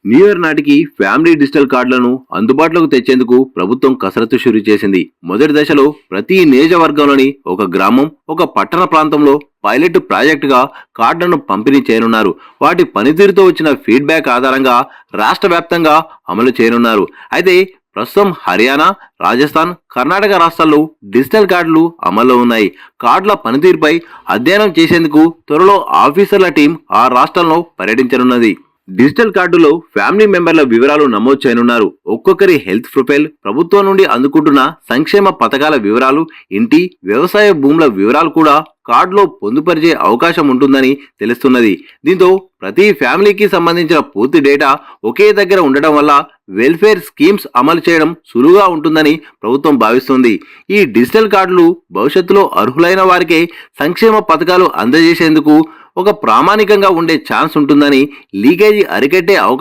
New year నాటికి family digital కార్డులను అందుబాటులోకి తెచ్చేందుకు ప్రభుత్వం కసరత్తు షురూ చేసింది. మొదటి దశలో ప్రతి నియోజకవర్గంలోని ఒక గ్రామం, ఒక పట్టణ ప్రాంతంలో పైలట్ ప్రాజెక్టుగా కార్డులను పంపిణీ చేయనున్నారు. వాటి పనితీరుతో వచ్చిన ఫీడ్బ్యాక్ ఆధారంగా రాష్ట్ర వ్యాప్తంగా అమలు చేయనున్నారు. అయితే ప్రస్తుతం హర్యానా, రాజస్థాన్, కర్ణాటక రాష్ట్రాల్లో డిజిటల్ కార్డులు అమల్లో ఉన్నాయి. కార్డుల పనితీరుపై అధ్యయనం చేసేందుకు త్వరలో ఆఫీసర్ల టీం ఆ రాష్ట్రాల్లో పర్యటించనున్నది. డిజిటల్ కార్డులో ఫ్యామిలీ మెంబర్ల వివరాలు నమోదు చేయనున్నారు. ఒక్కొక్కరి హెల్త్ ప్రొఫైల్, ప్రభుత్వం నుండి అందుకుంటున్న సంక్షేమ పథకాల వివరాలు, ఇంటి, వ్యవసాయ భూముల వివరాలు కూడా కార్డులో పొందుపరిచే అవకాశం ఉంటుందని తెలుస్తున్నది. దీంతో ప్రతి ఫ్యామిలీకి సంబంధించిన పూర్తి డేటా ఒకే దగ్గర ఉండటం వల్ల వెల్ఫేర్ స్కీమ్స్ అమలు చేయడం సులువుగా ఉంటుందని ప్రభుత్వం భావిస్తుంది. ఈ డిజిటల్ కార్డులు భవిష్యత్తులో అర్హులైన వారికే సంక్షేమ పథకాలు అందజేసేందుకు ఒక ప్రామాణికంగా ఉండే ఛాన్స్ ఉంటుందని, లీకేజీ అరికట్టే అవకాశం